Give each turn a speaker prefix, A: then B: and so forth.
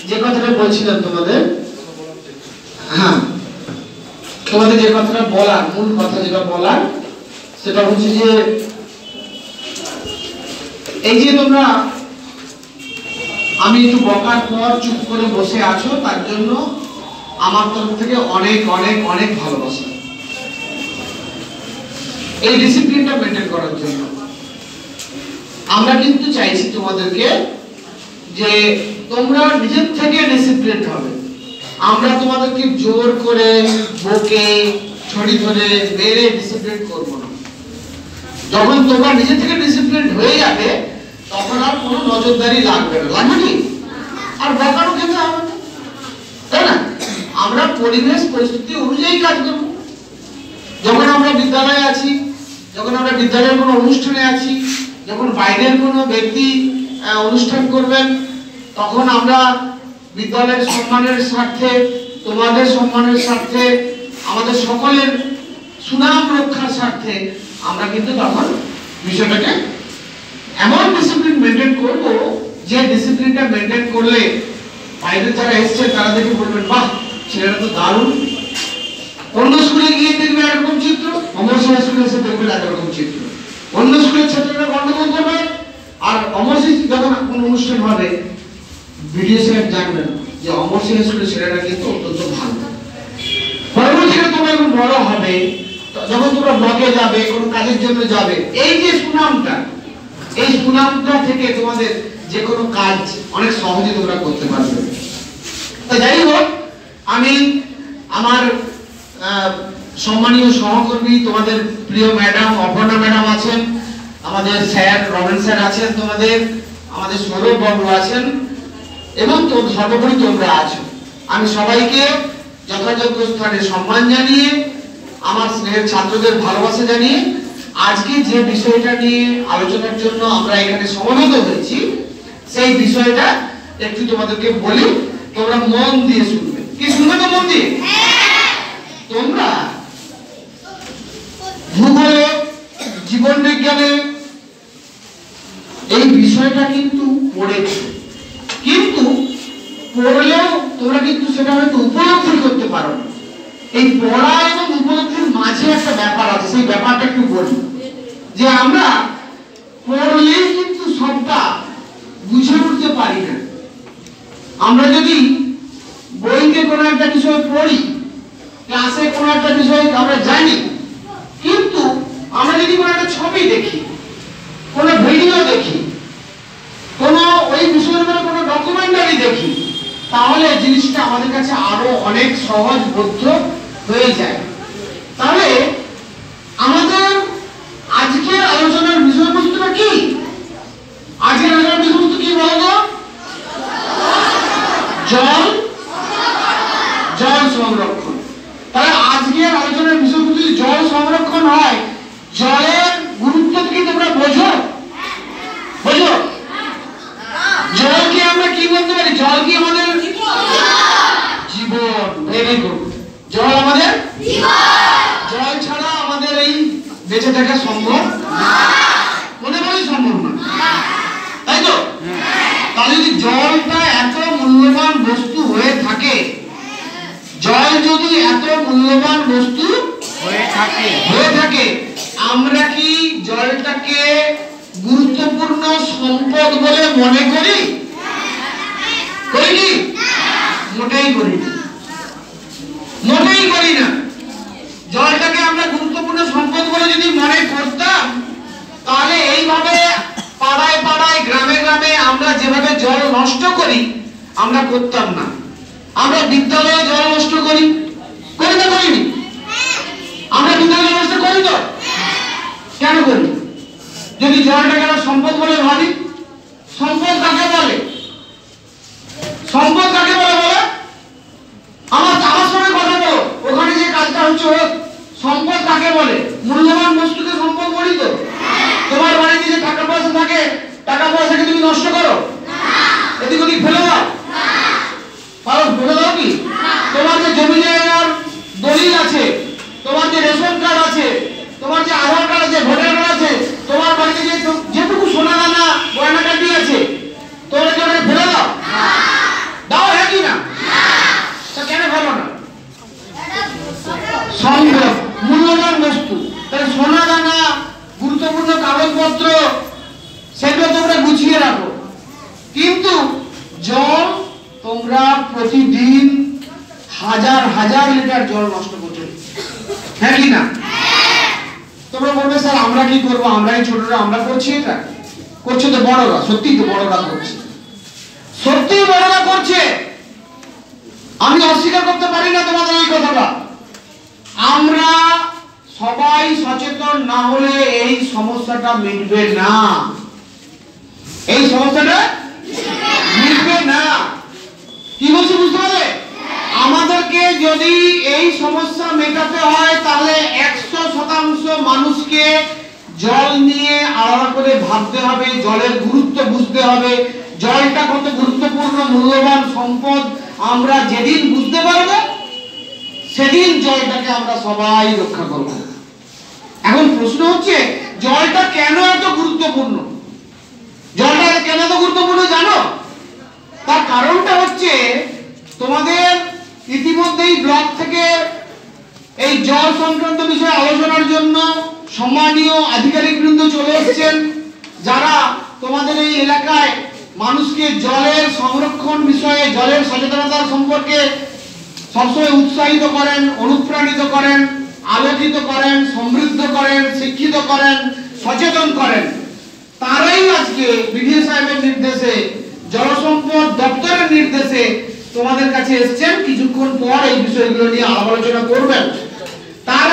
A: যে কথাটা বলছিলাম তোমাদের, হ্যাঁ তোমাদের যে কথাটা বলার, মূল কথা যেটা বলার সেটা হচ্ছে যে এই যে তোমরা আমি একটু বকার পর চুপ করে বসে আছো, তার জন্য আমার তরফ থেকে অনেক অনেক অনেক ভালোবাসা। এই ডিসিপ্লিনটা মেনটেন করার জন্য আমরা কিন্তু চাইছি তোমাদেরকে যে তোমরা নিজের থেকে ডিসিপ্লিন হবে। আমরা তোমাদেরকে জোর করে বকে ছড়ি ধরে মেরে ডিসিপ্লিন করব না। যখন তোমরা নিজে থেকে ডিসিপ্লিন হয়ে যাবে তখন আর কোনো নজরদারি লাগবে না, লাগবে কি? আর বকারও খেতে হবে না, তাই না? আমরা পরিবেশ পরিস্থিতি অনুযায়ী কাজ করব। যখন আমরা বিদ্যালয়ে আছি, যখন আমরা বিদ্যালয়ের কোনো অনুষ্ঠানে আছি, যখন বাইরের কোনো ব্যক্তি অনুষ্ঠান করবেন, তখন আমরা বিদ্যালয়ের সম্মানের স্বার্থে, তোমাদের সম্মানের স্বার্থে, আমাদের সকলের সুনাম রক্ষার স্বার্থে আমরা কিন্তু তখন বিষয়টাকে এমন ডিসিপ্লিন মেনটেন করব যে ডিসিপ্লিনটা মেনটেন করলে বাইরে যারা এসছে তারা দেখে বলবেন বাহ ছেলেটা তো দারুণ। অন্য স্কুলে গিয়ে দেখবে একরকম চিত্র, অমর স্কুলে এসে দেখবে একরকম চিত্র। অন্য স্কুলের ছাত্ররা গন্ডগোল করবে, আর অমর যখন কোনো অনুষ্ঠান হবে ভিডিও সাহেব জানবেন যে অমর স্কুলের ছেলেরা কিন্তু অত্যন্ত ভালো। পরবর্তীতে তোমরা যখন বড় হবে, যখন তোমরা ব্লকে যাবে, কোনো কাজের জন্য যাবে, এই যে সুনামটা, এই সুনামটা থেকে তোমাদের যে কোনো কাজ অনেক সহজে তোমরা করতে পারবে। তো যাই হোক, আমি আমার সম্মানীয় সহকর্মী, তোমাদের প্রিয় ম্যাডাম অপর্ণা ম্যাডাম আছেন, আমাদের স্যার রমেন স্যার আছেন, তোমাদের আমাদের সৌরভ বাবু আছেন, এবং তো সর্বোপরি তোমরা আছো। আমি সবাইকে যথাযোগ্য স্থানে সম্মান জানিয়ে, আমার স্নেহের ছাত্রদের ভালোবাসা জানিয়ে, আজকে যে বিষয়টা নিয়ে আলোচনার জন্য আমরা এখানে সমবেত হয়েছি সেই বিষয়টা একটু তোমাদেরকে বলি, তোমরা মন দিয়ে শুনবে। কি শুনবে তো মন দিয়ে? তোমরা ভূগোলে, জীবন বিজ্ঞানে এই বিষয়টা কিন্তু পড়েছো, কিন্তু পড়লেও তোমরা কিন্তু সেটা হয়তো উপলব্ধি করতে পারো না। এই পড়া এবং উপলব্ধির মাঝে একটা ব্যাপার আছে, সেই ব্যাপারটা একটু বলি। যে আমরা পড়লেই কিন্তু সবটা বুঝে উঠতে পারি না। আমরা যদি বইতে কোনো একটা বিষয় পড়ি, ক্লাসে কোনো একটা বিষয় আমরা জানি, কিন্তু আমরা যদি কোনো একটা ছবি দেখি, কোনো ভিডিও দেখি, কোনো ওই বিষয়ের উপরে কোনো ডকুমেন্টারি দেখি, তাহলে জিনিসটা আমাদের কাছে আরো অনেক সহজবোধ্য হয়ে যায়। তাহলে আমাদের আজকের আলোচনার বিষয়বস্তুটা কি? আজকের আলোচনার বিষয়বস্তু কি বলতো? জল, জল সংরক্ষণ। তাহলে আজকের আলোচনার বিষয়বস্তু যদি জল সংরক্ষণ হয়, জলের গুরুত্ব কি তোমরা বোঝো? বোঝো? জলকে আমরা কি বলতে পারি? জল কি আমাদের জীবন। Very good. জল আমাদের জীবন। জল ছাড়া আমাদের এই বেঁচে থাকা সম্ভব না, মনে করি সম্ভব না, তাই তো? তাহলে যদি জলটা এত মূল্যবান বস্তু হয়ে থাকে, জল যদি এত মূল্যবান বস্তু হয়ে থাকে, আমরা কি জলটাকে গুরুত্বপূর্ণ সম্পদ বলে মনে করি? করি কি? মোটেই করি না, মোটেই করি না। জলটাকে আমরা গুরুত্বপূর্ণ সম্পদ বলে যদি মনে করতাম, তাহলে এইভাবে পাড়ায় পাড়ায়, গ্রামে গ্রামে আমরা যেভাবে জল নষ্ট করি আমরা করতাম না। আমরা বিদ্যালয়ে জল নষ্ট করি, করি না করিনি? আমরা বিদ্যালয়ে নষ্ট করি তো? কেন করি? যদি জলটাকে আমরা সম্পদ বলে ভাবি, সম্পদ কাকে বলে? সম্পদ কাকে বলে বলে? আমার সঙ্গে কথা বলো, ওখানে যে কাজটা হচ্ছে সম্পদ কাকে বলে? মূল্যবান বস্তুকে সম্পদ বলি তো? তোমার বাড়িতে যে টাকা পয়সা থাকে, টাকা পয়সাকে তুমি নষ্ট করো? এদিক ওদিক ফেলে দাও? কারণ ফেলে দাও কি? তোমার যে জমি জায়গার দলিল আছে, তোমার যে রেশন কার্ড আছে, তোমার যে আধার কার্ড আছে, ভোটার কার্ড আছে, তোমার বাড়িতে যেটুকু সোনা দানা গয়না কাটি আছে, তোমরা কি ফেলে দাও? দাও? প্রতিদিন হাজার হাজার লিটার জল নষ্ট করছে, হ্যাঁ কি না? তোমরা বলবে স্যার আমরা কি করবো, আমরা এই ছোটরা আমরা করছি, এটা করছে তো বড়রা, সত্যি তো বড়রা করছে, সত্যি বড়রা করছে, আমি অস্বীকার করতে পারি না তোমাদের এই কথাটা। আমরা সবাই সচেতন না হলে এই সমস্যাটা মিটবে না, এই সমস্যাটা মিটবে না। কি বলছি বুঝতে পারলে? আমাদেরকে যদি এই সমস্যা মেটাতে হয় তাহলে 100% মানুষকে জল নিয়ে আলাদা করে ভাবতে হবে, জলের গুরুত্ব বুঝতে হবে। জলটা কত গুরুত্বপূর্ণ মূল্যবান সম্পদ আমরা যেদিন বুঝতে পারবো সেদিন জলটাকে আমরা সবাই রক্ষা করব। এখন প্রশ্ন হচ্ছে জলটা কেন এত গুরুত্বপূর্ণ? জলটা কেন এত গুরুত্বপূর্ণ জানো? তার কারণটা হচ্ছে তোমাদের ইতিমধ্যেই ব্লক থেকে এই জল সংক্রান্ত বিষয়ে আলোচনার জন্য সম্মানীয় আধিকারিকবৃন্দ চলে এসেছেন, যারা তোমাদের এই এলাকায় মানুষকে জলের সংরক্ষণ বিষয়ে, জলের সচেতনতা সম্পর্কে সবসময় উৎসাহিত করেন, অনুপ্রাণিত করেন, আলোকিত করেন, সমৃদ্ধ করেন, শিক্ষিত করেন, সচেতন করেন। তারাই আজকে বিডিও সাহেবের নির্দেশে, জলসম্পদ দপ্তরের নির্দেশে তোমাদের কাছে এসেছেন, কিছুক্ষণ পর এই বিষয়গুলো নিয়ে আলোচনা করবেন। তার